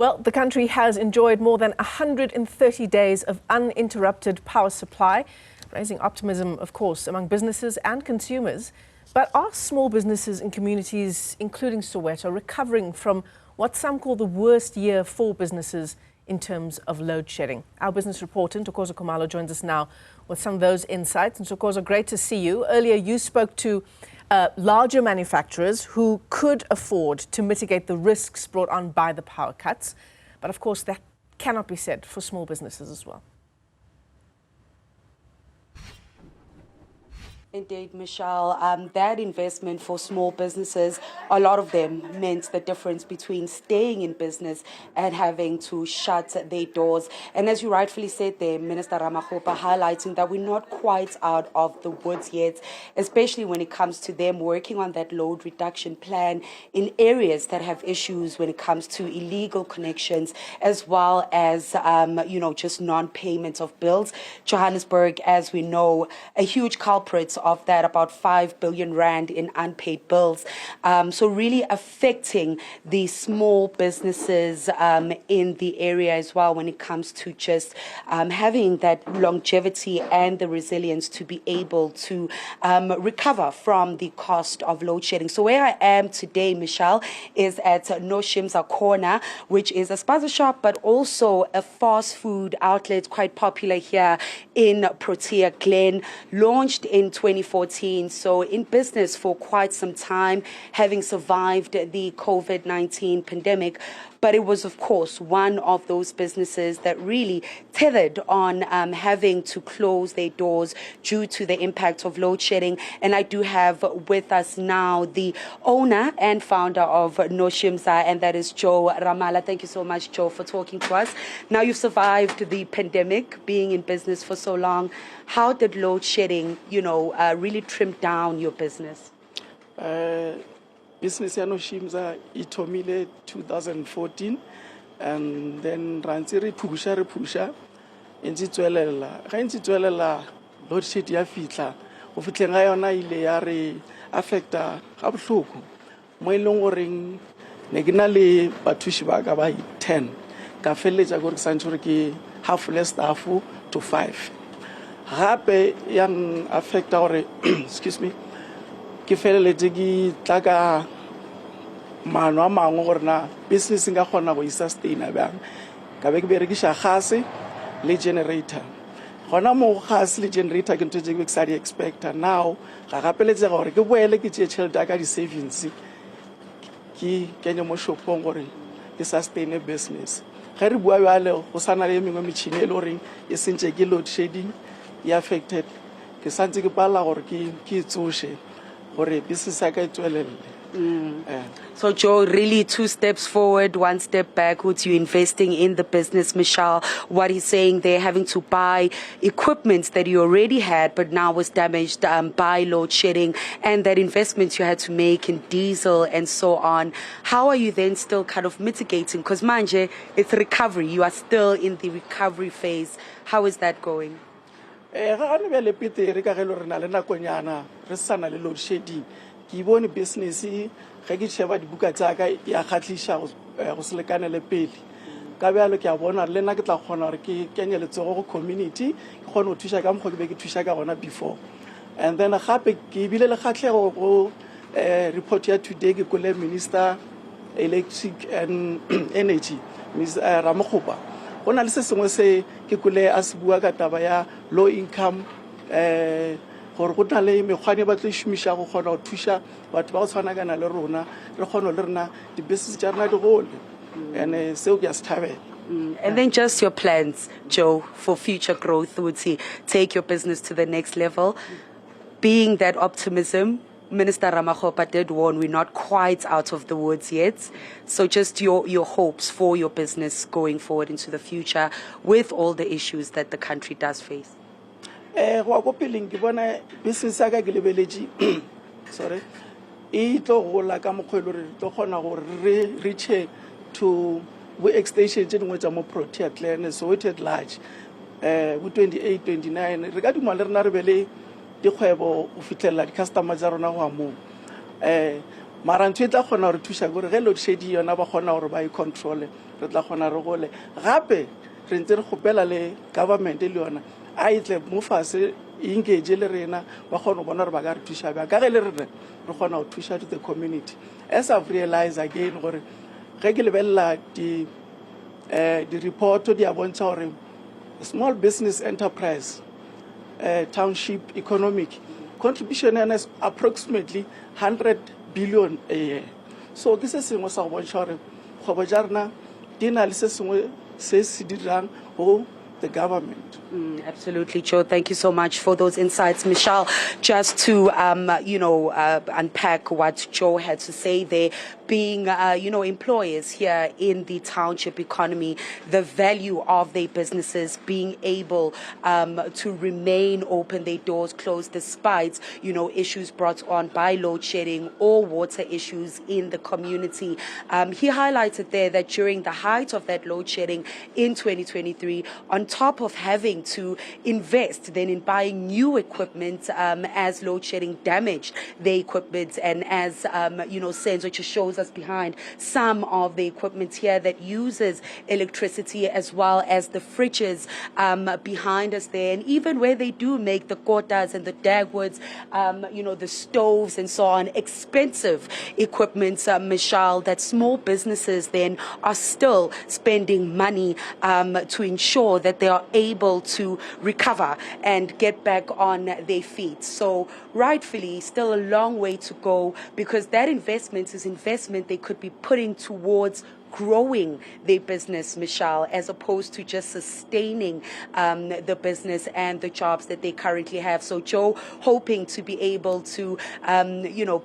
Well, the country has enjoyed more than 130 days of uninterrupted power supply, raising optimism, of course, among businesses and consumers. But are small businesses in communities, including Soweto, recovering from what some call the worst year for businesses in terms of load shedding? Our business reporter, Ntokozo Khumalo, joins us now with some of those insights. And Ntokozo, great to see you. Earlier, you spoke to larger manufacturers who could afford to mitigate the risks brought on by the power cuts. But of course, that cannot be said for small businesses as well. Indeed, Michelle, that investment for small businesses, a lot of them meant the difference between staying in business and having to shut their doors. And as you rightfully said there, Minister Ramakgopa highlighting that we're not quite out of the woods yet, especially when it comes to them working on that load reduction plan in areas that have issues when it comes to illegal connections, as well as, just non-payment of bills. Johannesburg, as we know, a huge culprit of that, about 5 billion rand in unpaid bills. So really affecting the small businesses in the area as well when it comes to just having that longevity and the resilience to be able to recover from the cost of load shedding. So where I am today, Michelle, is at Noshimza Corner, which is a spaza shop, but also a fast food outlet quite popular here in Protea Glen, launched in 2014, so in business for quite some time, having survived the COVID-19 pandemic. But it was, of course, one of those businesses that really tethered on having to close their doors due to the impact of load shedding. And I do have with us now the owner and founder of Noshimza, and that is Joe Ramala. Thank you so much, Joe, for talking to us. Now you've survived the pandemic, being in business for so long. How did load shedding, really trim down your business? Business ya Noshimza itomile 2014, and then rantsiri pusha intsi tswelela ga intsi tswelela load shed ya fitla go fitleng ga yona ile ya re affecta ga bohloko mo ileng goreng ne ke na le bathushi ba ka ba 10 ka feletsa go re santse ke half less staff to 5 gape yang affecta gore excuse me ke feleletse ke tlaka mano a mangwe gore na business nga gona go sustain bang ka be ke berekisha gase le generator gona mo gase le generator ke ntse ke sa di expecta now ga gapeletse gore ke boele ke tšee tšhelete ka di savings ke kenye mo shopong gore ke sustain business ga re bua bjale go sana le mengwe metšhini e le goreng e sentse ke load shedding e affected ke santse ke pala gore ke tsoše gore business ya ka e tswelelle. So Joe, really 2 steps forward, 1 step backwards. You're investing in the business, Michelle. What he's saying, they're having to buy equipment that you already had, but now was damaged by load shedding, and that investment you had to make in diesel and so on. How are you then still kind of mitigating? Because manje, it's recovery. You are still in the recovery phase. How is that going? Ga ne be le pete re ka ge le rena le nakonyana re sana le load shedding ke bone business ga ke sheba dibuka tsa ka ya khatlisha go selekane le pele ka bjalo ke a bona le nna ke tla kgona gore ke kenye letsogo go community ke kgone go thuša ka mokgwa ke be ke thuša ka gona before. And then gape ke bile le kgatlhego go report ya today ke kole Minister Electric and Energy Mr. Ramakgopa go na le se sengwe se ke kole a se bua ka taba ya low income gore go na le mekgwane ba tlo šomiša go kgona go thuša batho ba go tshwanakana le rona re kgone le rena di-business tša rena di gole and seo ke a se thabela. And then just your plans, Joe, for future growth, would see take your business to the next level. Being that optimism, Minister Ramakgopa did warn we're not quite out of the woods yet. So just your hopes for your business going forward into the future with all the issues that the country does face. Go go peleng ke bona business ya ka ke lebeletše sorry e tlo gola ka mokgwelo re tlo kgona gore re reach to extension tše dingwe tša mo Protea Glen so it at large go 28 29 re ka duma le rena re be le dikgwebo go fitlhelela di-customer tša rona go a moo mara ntho e tla kgona gore thuša kore ge load shedding yona ba kgona gore ba e controle re tla kgona re gole gape re ntse re kgopela le government le yona a itle mo fase e engage le rena ba kgona go bona gore ba ka re thuša bja ka ge le rena re kgona go thuša to the community. As I've realized again gore ge ke lebelela di-reporto di a bontšha gore small business enterprise township economic contribution is approximately 100 billion a year. So ke se sengwe sa go bontšha gore kgwebo ja rena di na le se sengwe se se dirang go the government. Absolutely, Joe. Thank you so much for those insights. Michelle, just to, unpack what Joe had to say there, being, employers here in the township economy, the value of their businesses being able to remain open, their doors closed despite, issues brought on by load shedding or water issues in the community. He highlighted there that during the height of that load shedding in 2023, on top of having to invest then in buying new equipment as load shedding damaged the equipment, and as Senzo just shows us behind some of the equipment here that uses electricity, as well as the fridges behind us there, and even where they do make the kotas and the dagwoods, the stoves and so on, expensive equipment, Michelle, that small businesses then are still spending money to ensure that they are able to recover and get back on their feet. So rightfully, still a long way to go, because that investment is investment they could be putting towards growing their business, Michelle, as opposed to just sustaining the business and the jobs that they currently have. So Joe, hoping to be able to,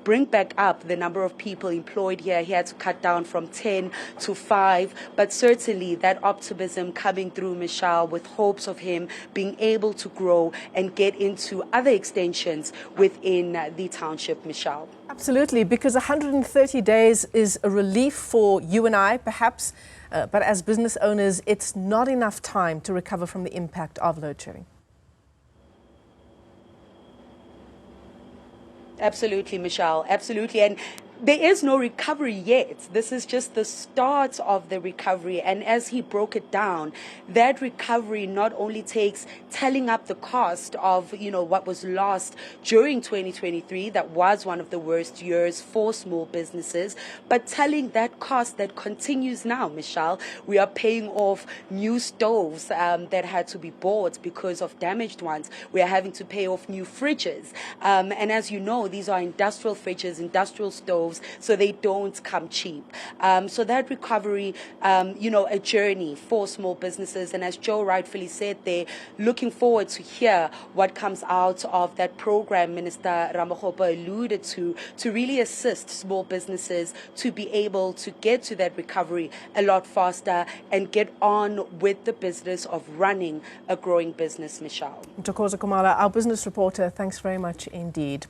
bring back up the number of people employed here. He had to cut down from 10 to 5, but certainly that optimism coming through, Michelle, with hopes of him being able to grow and get into other extensions within the township, Michelle. Absolutely, because 130 days is a relief for you and I, perhaps, but as business owners, it's not enough time to recover from the impact of load shedding. Absolutely, Michelle, absolutely. And there is no recovery yet. This is just the start of the recovery. And as he broke it down, that recovery not only takes tallying up the cost of, what was lost during 2023, that was one of the worst years for small businesses, but telling that cost that continues now, Michelle. We are paying off new stoves that had to be bought because of damaged ones. We are having to pay off new fridges. And as you know, these are industrial fridges, industrial stoves, so they don't come cheap. So that recovery, a journey for small businesses. And as Joe rightfully said, they're looking forward to hear what comes out of that program Minister Ramakgopa alluded to really assist small businesses to be able to get to that recovery a lot faster and get on with the business of running a growing business, Michelle. Ntokozo Khumalo, our business reporter, thanks very much indeed.